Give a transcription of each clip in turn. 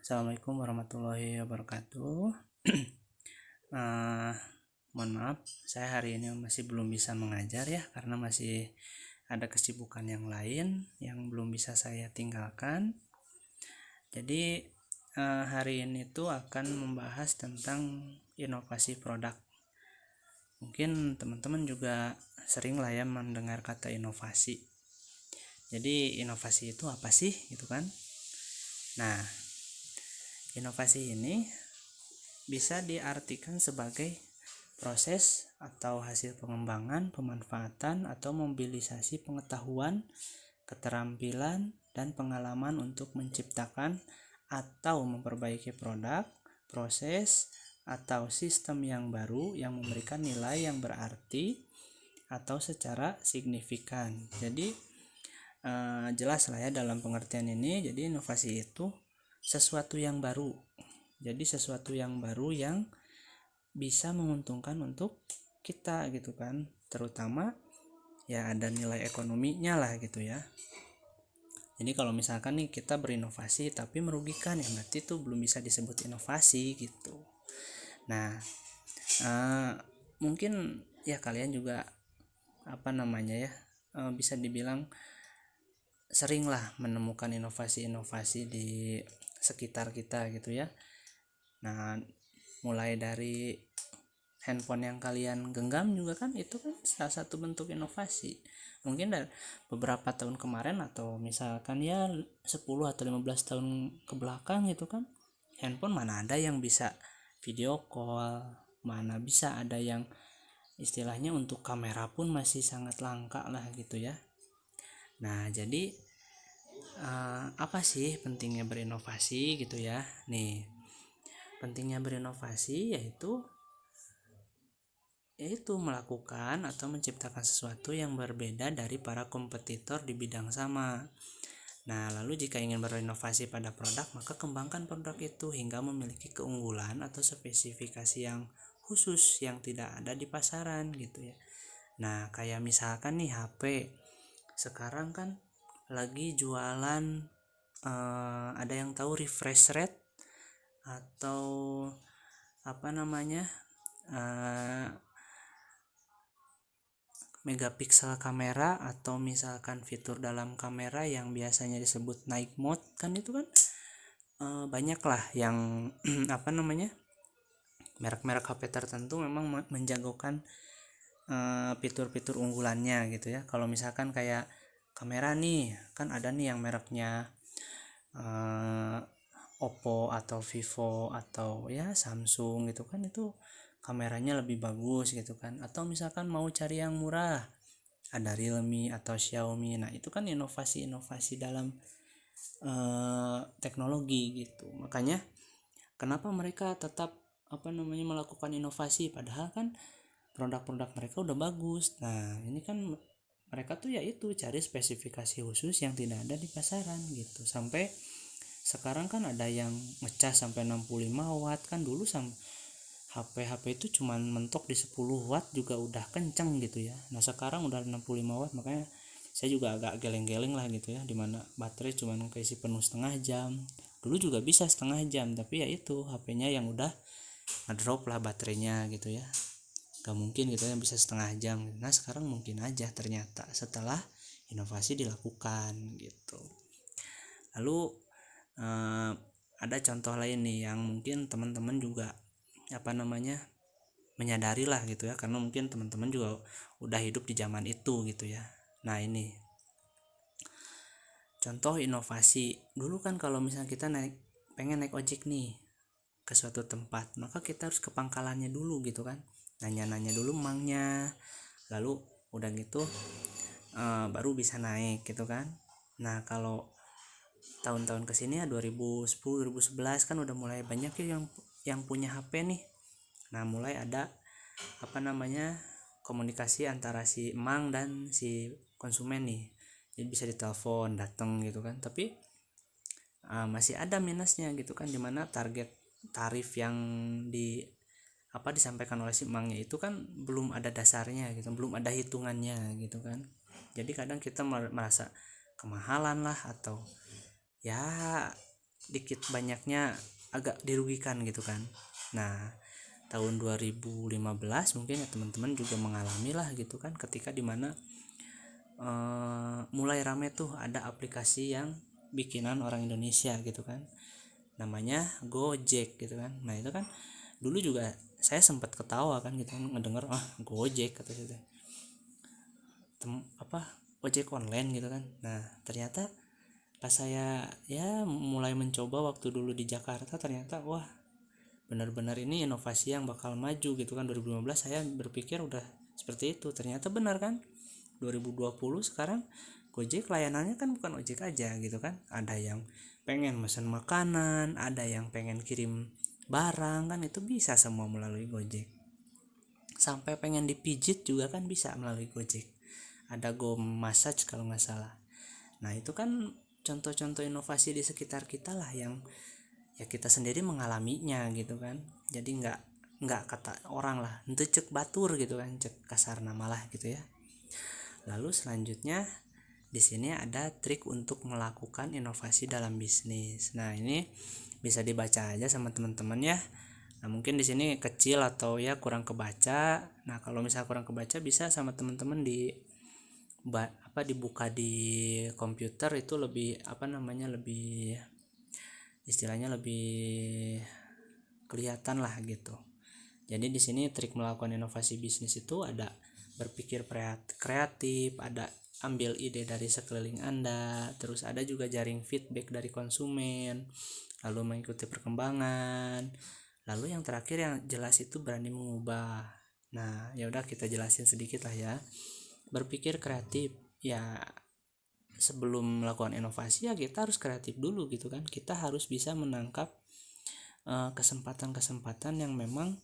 Assalamualaikum warahmatullahi wabarakatuh. Mohon maaf, saya hari ini masih belum bisa mengajar ya, karena masih ada kesibukan yang lain yang belum bisa saya tinggalkan. Jadi hari ini tuh akan membahas tentang inovasi produk. Mungkin teman-teman juga sering lah ya mendengar kata inovasi. Jadi inovasi itu apa sih gitu kan? Nah, inovasi ini bisa diartikan sebagai proses atau hasil pengembangan, pemanfaatan, atau mobilisasi pengetahuan, keterampilan, dan pengalaman untuk menciptakan atau memperbaiki produk, proses, atau sistem yang baru yang memberikan nilai yang berarti atau secara signifikan. Jadi jelas lah ya dalam pengertian ini. Jadi inovasi itu sesuatu yang baru. Jadi sesuatu yang baru yang bisa menguntungkan untuk kita gitu kan, terutama ya ada nilai ekonominya lah gitu ya. Jadi kalau misalkan nih kita berinovasi tapi merugikan, ya berarti itu belum bisa disebut inovasi gitu. Nah mungkin ya kalian juga bisa dibilang sering lah menemukan inovasi-inovasi di sekitar kita gitu ya. Nah, mulai dari handphone yang kalian genggam juga kan, itu kan salah satu bentuk inovasi. Mungkin dari beberapa tahun kemarin atau misalkan ya 10 atau 15 tahun ke belakang gitu kan, handphone mana ada yang bisa video call, mana bisa ada yang istilahnya untuk kamera pun masih sangat langka lah gitu ya. Nah, jadi apa sih pentingnya berinovasi gitu ya? Nih, pentingnya berinovasi yaitu melakukan atau menciptakan sesuatu yang berbeda dari para kompetitor di bidang sama. Nah, lalu jika ingin berinovasi pada produk, maka kembangkan produk itu hingga memiliki keunggulan atau spesifikasi yang khusus yang tidak ada di pasaran gitu ya. Nah, kayak misalkan nih HP sekarang kan lagi jualan ada yang tahu refresh rate atau megapiksel kamera, atau misalkan fitur dalam kamera yang biasanya disebut night mode kan, itu kan banyak lah yang merek-merek HP tertentu memang menjagokan fitur-fitur unggulannya gitu ya. Kalau misalkan kayak kamera nih, kan ada nih yang mereknya Oppo atau Vivo atau ya Samsung gitu kan, itu kameranya lebih bagus gitu kan. Atau misalkan mau cari yang murah, ada Realme atau Xiaomi. Nah, itu kan inovasi-inovasi dalam teknologi gitu. Makanya kenapa mereka tetap melakukan inovasi, padahal kan produk-produk mereka udah bagus. Nah, ini kan mereka tuh yaitu cari spesifikasi khusus yang tidak ada di pasaran gitu. Sampai sekarang kan ada yang ngecas sampai 65 watt kan, dulu HP itu cuman mentok di 10 watt juga udah kenceng gitu ya. Nah, sekarang udah 65 watt, makanya saya juga agak geleng-geleng lah gitu ya, dimana baterai cuman keisi penuh setengah jam. Dulu juga bisa setengah jam, tapi ya itu HP-nya yang udah ngedrop lah baterainya gitu ya, gak mungkin gitu yang bisa setengah jam. Nah, sekarang mungkin aja ternyata setelah inovasi dilakukan gitu. Lalu ada contoh lain nih yang mungkin teman-teman juga menyadari lah gitu ya, karena mungkin teman-teman juga udah hidup di zaman itu gitu ya. Nah, ini contoh inovasi. Dulu kan kalau misalnya kita pengen naik ojek nih ke suatu tempat, maka kita harus ke pangkalannya dulu gitu kan, nanya-nanya dulu emangnya, lalu udah gitu baru bisa naik gitu kan. Nah, kalau tahun-tahun kesini ya 2010 2011 kan udah mulai banyak ya yang punya HP nih. Nah, mulai ada komunikasi antara si emang dan si konsumen nih, jadi bisa ditelepon datang gitu kan. Tapi masih ada minusnya gitu kan, dimana tarif yang disampaikan oleh si emangnya itu kan belum ada dasarnya gitu, belum ada hitungannya gitu kan. Jadi kadang kita merasa kemahalan lah, atau ya dikit banyaknya agak dirugikan gitu kan. Nah tahun 2015 mungkin ya teman-teman juga mengalami lah gitu kan, ketika dimana mulai rame tuh ada aplikasi yang bikinan orang Indonesia gitu kan, namanya Gojek gitu kan. Nah itu kan dulu juga saya sempat ketawa kan gitu kan, ngedenger Gojek kata saya, ojek online gitu kan. Nah ternyata pas saya ya mulai mencoba waktu dulu di Jakarta, ternyata wah benar-benar ini inovasi yang bakal maju gitu kan. 2015 saya berpikir udah seperti itu, ternyata benar kan. 2020 sekarang Gojek layanannya kan bukan ojek aja gitu kan, ada yang pengen pesan makanan, ada yang pengen kirim barang kan, itu bisa semua melalui Gojek. Sampai pengen dipijit juga kan bisa melalui Gojek, ada Go Massage kalau nggak salah. Nah itu kan contoh-contoh inovasi di sekitar kita lah yang ya kita sendiri mengalaminya gitu kan. Jadi nggak kata orang lah itu cek batur gitu kan, cek kasar nama lah gitu ya. Lalu selanjutnya di sini ada trik untuk melakukan inovasi dalam bisnis. Nah ini bisa dibaca aja sama teman-teman ya. Nah mungkin di sini kecil atau ya kurang kebaca. Nah kalau misalnya kurang kebaca bisa sama teman-teman dibuka di komputer, itu lebih lebih istilahnya lebih kelihatan lah gitu. Jadi di sini trik melakukan inovasi bisnis itu ada berpikir kreatif, ada ambil ide dari sekeliling Anda, terus ada juga jaring feedback dari konsumen, lalu mengikuti perkembangan, lalu yang terakhir yang jelas itu berani mengubah. Nah ya udah kita jelasin sedikit lah ya. Berpikir kreatif ya, sebelum melakukan inovasi ya kita harus kreatif dulu gitu kan. Kita harus bisa menangkap kesempatan-kesempatan yang memang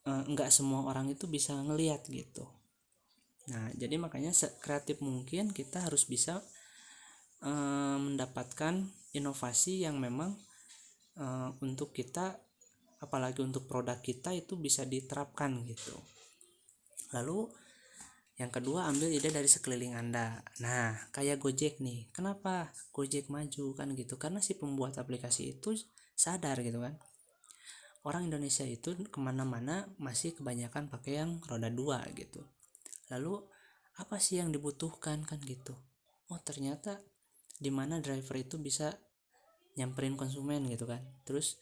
enggak semua orang itu bisa ngelihat gitu. Nah jadi makanya kreatif mungkin kita harus bisa mendapatkan inovasi yang memang untuk kita, apalagi untuk produk kita itu bisa diterapkan gitu. Lalu yang kedua, ambil ide dari sekeliling Anda. Nah kayak Gojek nih, kenapa Gojek maju kan gitu, karena si pembuat aplikasi itu sadar gitu kan, orang Indonesia itu kemana-mana masih kebanyakan pakai yang roda 2 gitu. Lalu apa sih yang dibutuhkan kan gitu. Oh ternyata dimana driver itu bisa nyamperin konsumen gitu kan, terus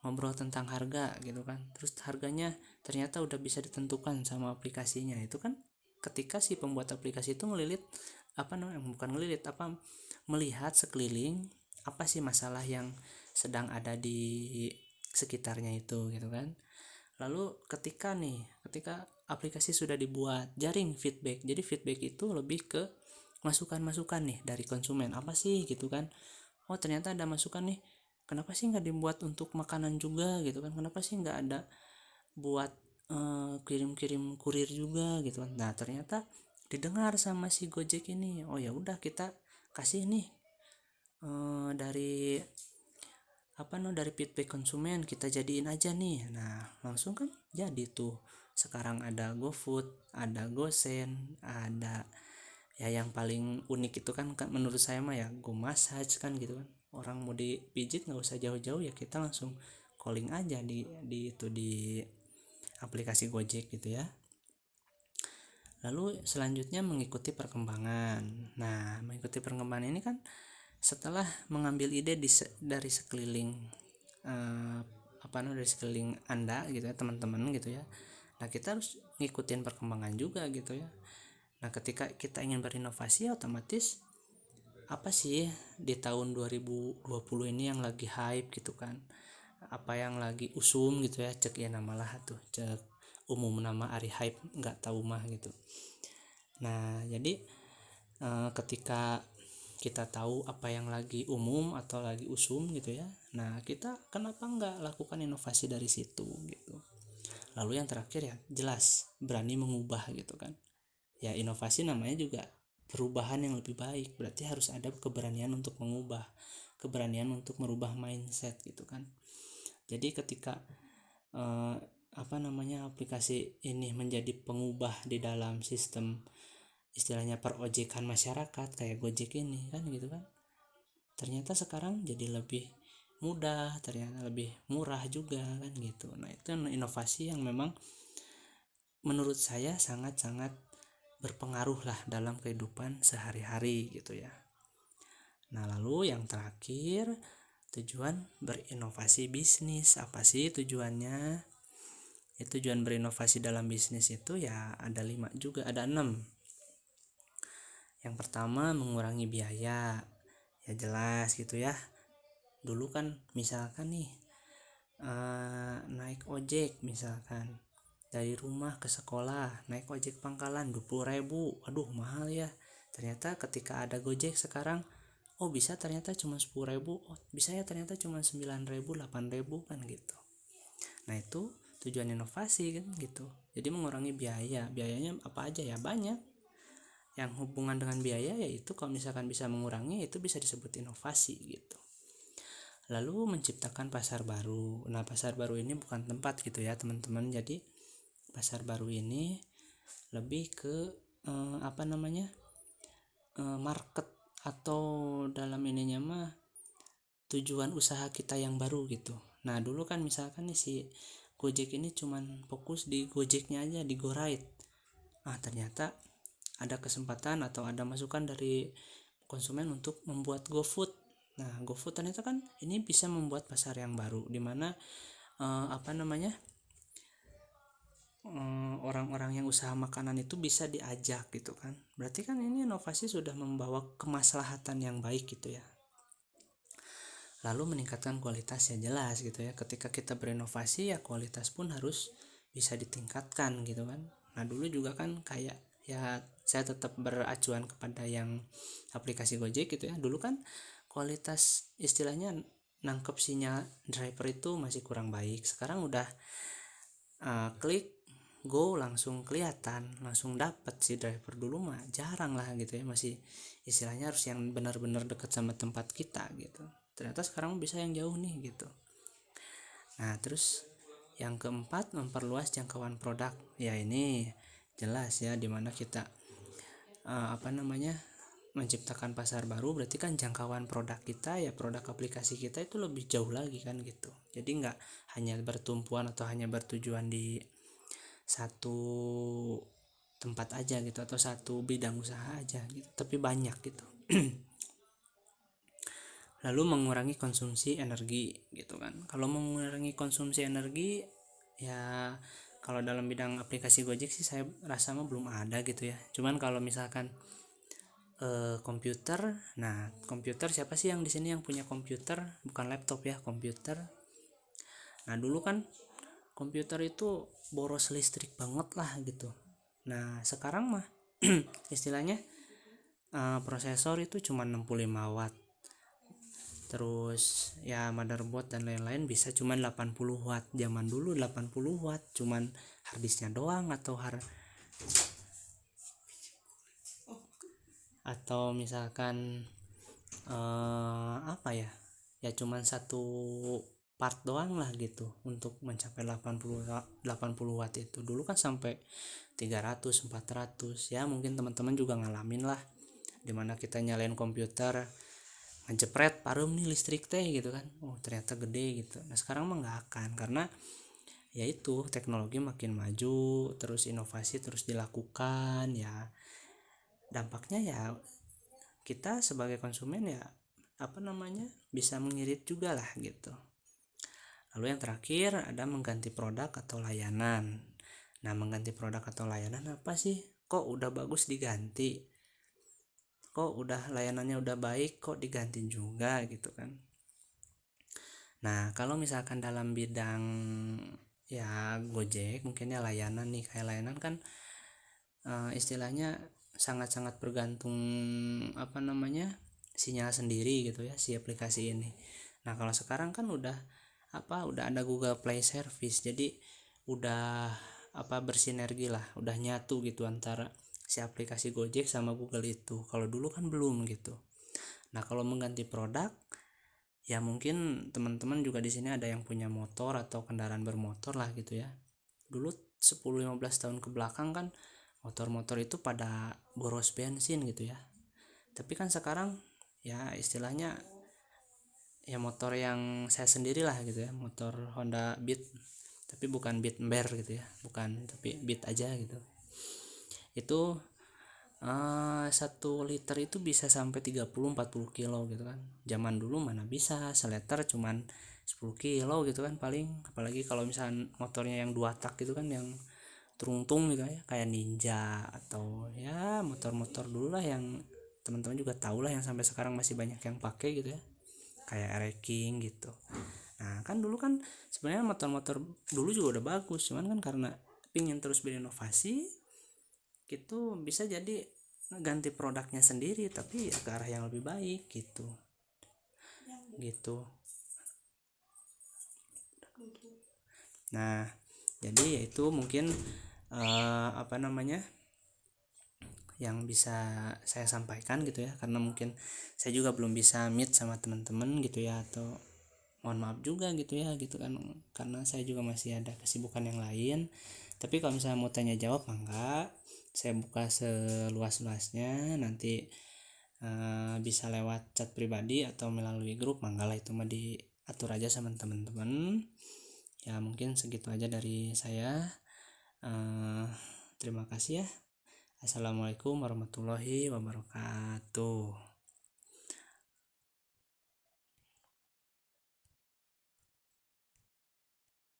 ngobrol tentang harga gitu kan, terus harganya ternyata udah bisa ditentukan sama aplikasinya. Itu kan ketika si pembuat aplikasi itu melihat sekeliling, apa sih masalah yang sedang ada di sekitarnya itu gitu kan. Lalu ketika aplikasi sudah dibuat, jaring feedback. Jadi feedback itu lebih ke masukan-masukan nih dari konsumen, apa sih gitu kan. Oh ternyata ada masukan nih, kenapa sih nggak dibuat untuk makanan juga gitu kan, kenapa sih nggak ada buat kirim-kirim kurir juga gitu kan. Nah ternyata didengar sama si Gojek ini. Oh ya udah kita kasih nih dari feedback konsumen, kita jadiin aja nih. Nah langsung kan jadi tuh. Sekarang ada GoFood, ada GoSend, ada ya yang paling unik itu kan menurut saya mah ya Go Massage kan gitu kan. Orang mau dipijit nggak usah jauh-jauh ya, kita langsung calling aja di aplikasi Gojek gitu ya. Lalu selanjutnya mengikuti perkembangan. Nah mengikuti perkembangan ini kan setelah mengambil ide dari sekeliling dari sekeliling Anda gitu ya, teman-teman gitu ya. Nah kita harus ngikutin perkembangan juga gitu ya. Nah ketika kita ingin berinovasi, otomatis apa sih di tahun 2020 ini yang lagi hype gitu kan, apa yang lagi usum gitu ya, cek ya namalah tuh, cek umum nama ari hype nggak tahu mah gitu. Nah jadi ketika kita tahu apa yang lagi umum atau lagi usum gitu ya, nah kita kenapa nggak lakukan inovasi dari situ gitu. Lalu yang terakhir ya jelas berani mengubah gitu kan. Ya inovasi namanya juga perubahan yang lebih baik, berarti harus ada keberanian untuk mengubah, keberanian untuk merubah mindset gitu kan. Jadi ketika aplikasi ini menjadi pengubah di dalam sistem istilahnya perojekan masyarakat kayak Gojek ini kan gitu kan, ternyata sekarang jadi lebih mudah, ternyata lebih murah juga kan gitu. Nah itu inovasi yang memang menurut saya sangat-sangat berpengaruh lah dalam kehidupan sehari-hari gitu ya. Nah lalu yang terakhir, tujuan berinovasi bisnis. Apa sih tujuannya? Ya, tujuan berinovasi dalam bisnis itu ya ada 5 juga, ada 6. Yang pertama mengurangi biaya. Ya jelas gitu ya. Dulu kan misalkan nih naik ojek misalkan dari rumah ke sekolah, naik ojek pangkalan 20.000, aduh mahal ya. Ternyata ketika ada Gojek sekarang, oh bisa ternyata cuma 10.000, oh bisa ya ternyata cuma 9.000, 8.000 kan gitu. Nah itu tujuan inovasi kan gitu. Jadi mengurangi biaya. Biayanya apa aja ya, banyak. Yang hubungan dengan biaya yaitu kalau misalkan bisa mengurangi, itu bisa disebut inovasi gitu. Lalu menciptakan pasar baru. Nah pasar baru ini bukan tempat gitu ya teman-teman. Jadi pasar baru ini lebih ke market, atau dalam ininya mah tujuan usaha kita yang baru gitu. Nah dulu kan misalkan nih si Gojek ini cuman fokus di Gojeknya aja, di GoRide. Ternyata ada kesempatan atau ada masukan dari konsumen untuk membuat GoFood. Nah GoFood ternyata kan ini bisa membuat pasar yang baru, dimana orang-orang yang usaha makanan itu bisa diajak gitu kan. Berarti kan ini inovasi sudah membawa kemaslahatan yang baik gitu ya. Lalu meningkatkan kualitas, ya jelas gitu ya. Ketika kita berinovasi ya kualitas pun harus bisa ditingkatkan gitu kan. Nah dulu juga kan kayak ya saya tetap beracuan kepada yang aplikasi Gojek gitu ya. Dulu kan kualitas istilahnya nangkep sinyal driver itu masih kurang baik. Sekarang udah klik go langsung kelihatan, langsung dapat si driver. Dulu mah jarang lah gitu ya, masih istilahnya harus yang benar-benar dekat sama tempat kita gitu. Ternyata sekarang bisa yang jauh nih gitu. Nah terus yang keempat, memperluas jangkauan produk. Ya ini jelas ya, dimana kita menciptakan pasar baru, berarti kan jangkauan produk kita ya, produk aplikasi kita itu lebih jauh lagi kan gitu. Jadi nggak hanya bertumpuan atau hanya bertujuan di satu tempat aja gitu, atau satu bidang usaha aja gitu, tapi banyak gitu. Lalu mengurangi konsumsi energi gitu kan. Kalau mengurangi konsumsi energi ya, kalau dalam bidang aplikasi Gojek sih saya rasa mah belum ada gitu ya. Cuman kalau misalkan komputer, nah komputer siapa sih yang di sini yang punya komputer, bukan laptop ya, komputer. Nah dulu kan komputer itu boros listrik banget lah gitu. Nah sekarang mah istilahnya prosesor itu cuma 65 watt, terus ya motherboard dan lain-lain bisa cuman 80 watt. Zaman dulu 80 watt cuman harddisknya doang, atau misalkan ya cuman satu part doang lah gitu untuk mencapai 80 watt itu. Dulu kan sampai 300 400 ya, mungkin teman-teman juga ngalamin lah, dimana kita nyalain komputer ngejepret parum nih listrik teh gitu kan, oh ternyata gede gitu. Nah sekarang mah nggak akan, karena yaitu teknologi makin maju, terus inovasi terus dilakukan ya, dampaknya ya kita sebagai konsumen ya bisa mengirit juga lah gitu. Lalu yang terakhir ada mengganti produk atau layanan. Nah mengganti produk atau layanan apa sih, kok udah bagus diganti, kok udah layanannya udah baik kok diganti juga gitu kan. Nah kalau misalkan dalam bidang ya Gojek mungkin ya layanan nih, kayak layanan kan istilahnya sangat-sangat bergantung sinyal sendiri gitu ya si aplikasi ini. Nah kalau sekarang kan udah ada Google Play Service, jadi udah bersinergi lah, udah nyatu gitu antara si aplikasi Gojek sama Google itu. Kalau dulu kan belum gitu. Nah kalau mengganti produk ya mungkin teman-teman juga di sini ada yang punya motor atau kendaraan bermotor lah gitu ya. Dulu 10-15 tahun ke belakang kan motor-motor itu pada boros bensin gitu ya. Tapi kan sekarang ya istilahnya ya motor yang saya sendiri lah gitu ya, motor Honda Beat, tapi bukan Beat Ember gitu ya, bukan, tapi Beat aja gitu. Itu 1 liter itu bisa sampai 30-40 kilo gitu kan. Zaman dulu mana bisa seliter cuman 10 kilo gitu kan paling, apalagi kalau misalnya motornya yang 2 tak gitu kan, yang teruntung gitu ya, kayak Ninja atau ya motor-motor dulu lah yang teman-teman juga tahu lah, yang sampai sekarang masih banyak yang pakai gitu ya, kayak King gitu. Nah kan dulu kan sebenarnya motor-motor dulu juga udah bagus, cuman kan karena pingin terus berinovasi gitu, bisa jadi ganti produknya sendiri tapi ya ke arah yang lebih baik gitu. Nah jadi yaitu mungkin apa namanya yang bisa saya sampaikan gitu ya, karena mungkin saya juga belum bisa meet sama teman-teman gitu ya, atau mohon maaf juga gitu ya gitu kan, karena saya juga masih ada kesibukan yang lain. Tapi kalau misalnya mau tanya jawab mangga, saya buka seluas-luasnya, nanti bisa lewat chat pribadi atau melalui grup, mangga lah, itu mah diatur aja sama teman-teman. Ya mungkin segitu aja dari saya. Terima kasih ya. Assalamualaikum warahmatullahi wabarakatuh.